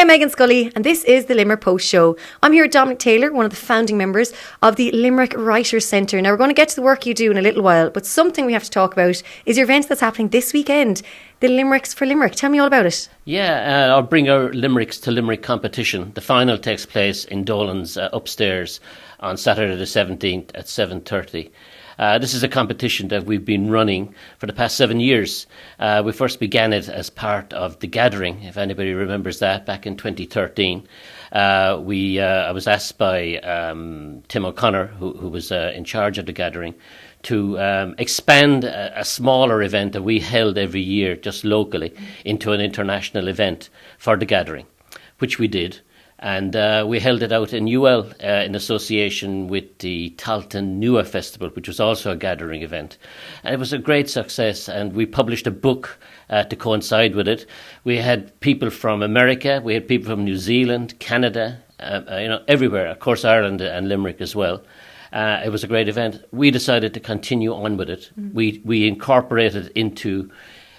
I'm Meghann Scully and this is the Limerick Post Show. I'm here with Dominic Taylor, one of the founding members of the Limerick Writers Centre. Now we're going to get to the work you do in a little while, but something we have to talk about is your event that's happening this weekend, the Limericks for Limerick. Tell me all about it. Yeah, I'll bring our Limericks to Limerick Competition. The final takes place in Dolan's upstairs on Saturday the 17th at 7:30. This is a competition that we've been running for the past 7 years. We first began it as part of The Gathering, if anybody remembers that, back in 2013. I was asked by Tim O'Connor, who was in charge of The Gathering, to expand a smaller event that we held every year just locally into an international event for The Gathering, which we did. And we held it out in UL in association with the Talton Nua Festival, which was also a gathering event. And it was a great success, and we published a book to coincide with it. We had people from America, we had people from New Zealand, Canada, everywhere, of course Ireland and Limerick as well. It was a great event. We decided to continue on with it. We incorporated into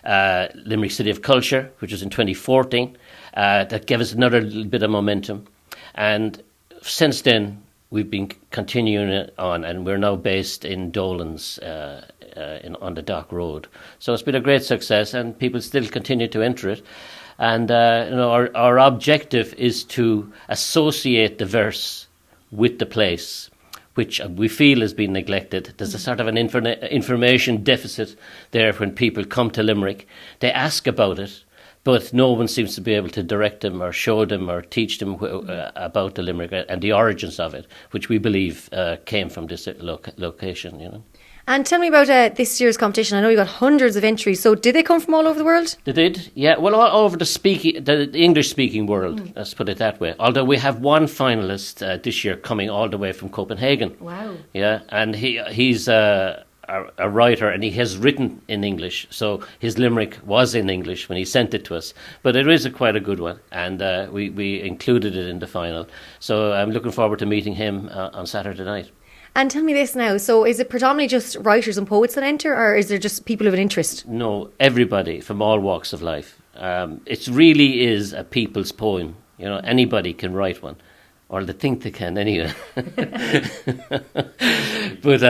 Limerick City of Culture, which was in 2014. That gave us another little bit of momentum. And since then, we've been continuing it on, and we're now based in Dolan's on the Dock Road. So it's been a great success, and people still continue to enter it. And our objective is to associate the verse with the place, which we feel has been neglected. There's a sort of an information deficit there when people come to Limerick. They ask about it, but no one seems to be able to direct them or show them or teach them about the Limerick and the origins of it, which we believe came from this location, you know. And tell me about this year's competition. I know you got hundreds of entries. So did they come from all over the world? They did, yeah. Well, all over the English-speaking world, let's put it that way. Although we have one finalist this year coming all the way from Copenhagen. Wow. Yeah, and he's a writer, and he has written in English. So his Limerick was in English when he sent it to us. But it is quite a good one, and we included it in the final. So I'm looking forward to meeting him on Saturday night. And tell me this now, so is it predominantly just writers and poets that enter, or is there just people of an interest? No, everybody from all walks of life. It really is a people's poem. You know, anybody can write one, or they think they can anyway. But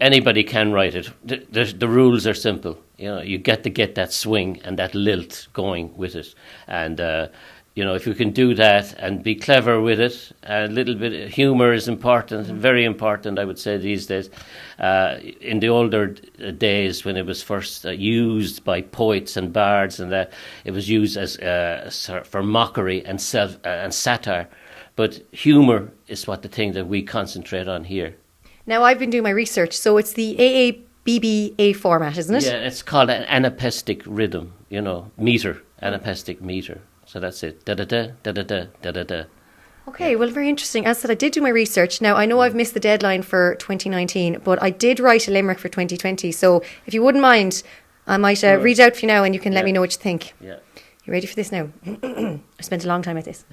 anybody can write it. The rules are simple. You know, you get to get that swing and that lilt going with it, and. If you can do that and be clever with it, a little bit of humour is important, very important, I would say, these days. In the older days, when it was first used by poets and bards, and that it was used as for mockery and satire. But humour is the thing that we concentrate on here. Now, I've been doing my research, so it's the AABBA format, isn't it? Yeah, it's called an anapestic rhythm, meter, anapestic meter. So that's it. Da-da-da, da-da-da, da-da-da. Okay, well, very interesting. As I said, I did do my research. Now, I know I've missed the deadline for 2019, but I did write a limerick for 2020. So if you wouldn't mind, I might read out for you now and you can let me know what you think. Yeah. You ready for this now? I spent a long time at this.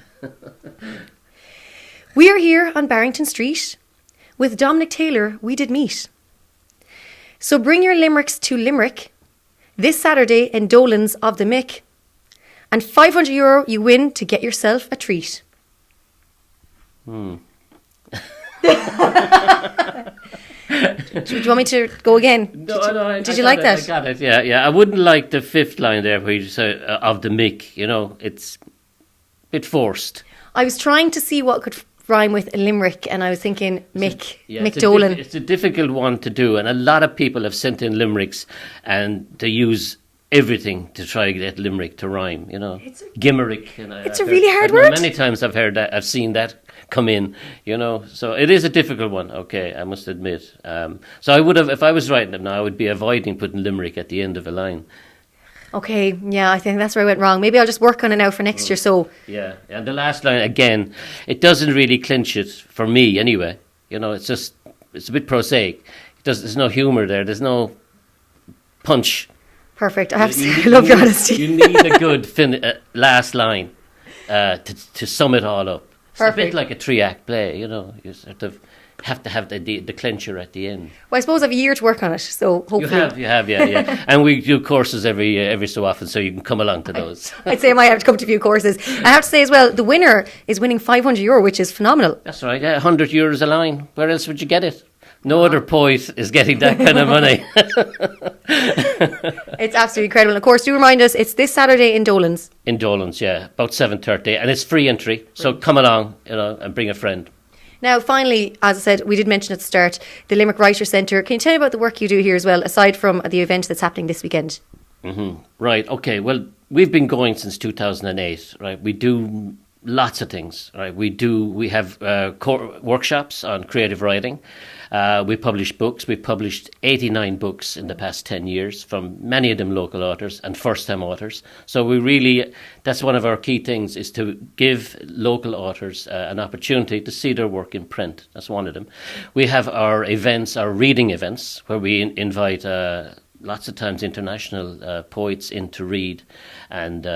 We are here on Barrington Street. With Dominic Taylor, we did meet. So bring your limericks to Limerick this Saturday in Dolan's of the Mick. And €500 you win to get yourself a treat. Do you want me to go again? No, Did you like that? I got it, yeah. I wouldn't like the fifth line there where you say, of the Mick, it's a bit forced. I was trying to see what could rhyme with Limerick, and I was thinking Mick it's Dolan. It's a difficult one to do, and a lot of people have sent in limericks, and they use everything to try to get Limerick to rhyme, Gimerick. It's a really hard word. Many times I've heard that, I've seen that come in, so it is a difficult one, okay, I must admit. So I would have, if I was writing them now, I would be avoiding putting Limerick at the end of a line. Okay, yeah, I think that's where I went wrong. Maybe I'll just work on it now for next year, so. Yeah, and the last line, again, it doesn't really clinch it, for me anyway. It's a bit prosaic. There's no humour there, there's no punch. Perfect. I have to say, I love your honesty. You need a good last line to sum it all up. It's Perfect. a bit like a 3-act play, you sort of have to have the clencher at the end. Well, I suppose I have a year to work on it, so hopefully... You have, yeah. And we do courses every so often, so you can come along to those. I'd say I might have to come to a few courses. I have to say as well, the winner is winning €500, which is phenomenal. That's right, yeah, €100 a line. Where else would you get it? No other poet is getting that kind of money. It's absolutely incredible. And of course, do remind us, it's this Saturday in Dolan's. In Dolan's, yeah, about 7:30, and it's free entry, so come along, and bring a friend. Now, finally, as I said, we did mention at the start, the Limerick Writers Centre. Can you tell me about the work you do here as well, aside from the event that's happening this weekend? Right, okay. Well, we've been going since 2008, right? We do lots of things, right? We have workshops on creative writing. We publish books. We've published 89 books in the past 10 years from many of them local authors and first-time authors. So that's one of our key things, is to give local authors an opportunity to see their work in print. That's one of them. We have our events, our reading events, where we invite lots of times international poets in to read and,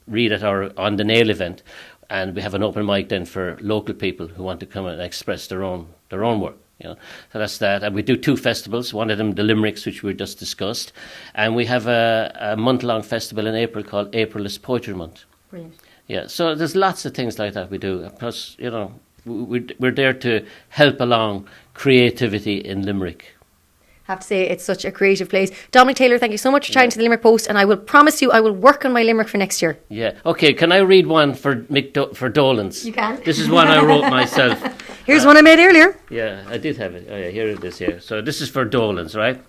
read at our On the Nail event. And we have an open mic then for local people who want to come and express their own work. So that's that. And we do 2 festivals. One of them, the Limericks, which we just discussed, and we have a month-long festival in April called April is Poetry Month. Brilliant. Yeah. So there's lots of things like that we do. Plus, we're there to help along creativity in Limerick. I have to say, it's such a creative place. Dominic Taylor, thank you so much for chatting to the Limerick Post, and I will promise you I will work on my Limerick for next year. Yeah. Okay, can I read one for Dolan's? You can. This is one I wrote myself. Here's one I made earlier. Yeah, I did have it. Oh, yeah, here it is here. So this is for Dolan's, right?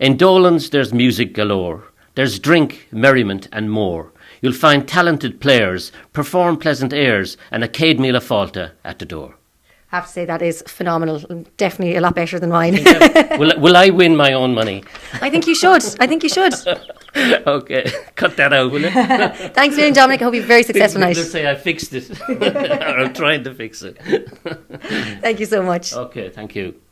In Dolan's there's music galore. There's drink, merriment and more. You'll find talented players, perform pleasant airs, and a céad míle fáilte at the door. I have to say that is phenomenal. Definitely a lot better than mine. Will I win my own money? I think you should. Okay, cut that out, will you? Thanks again, Dominic. I hope you have a very successful night. Let's say I fixed it. Or I'm trying to fix it. Thank you so much. Okay, thank you.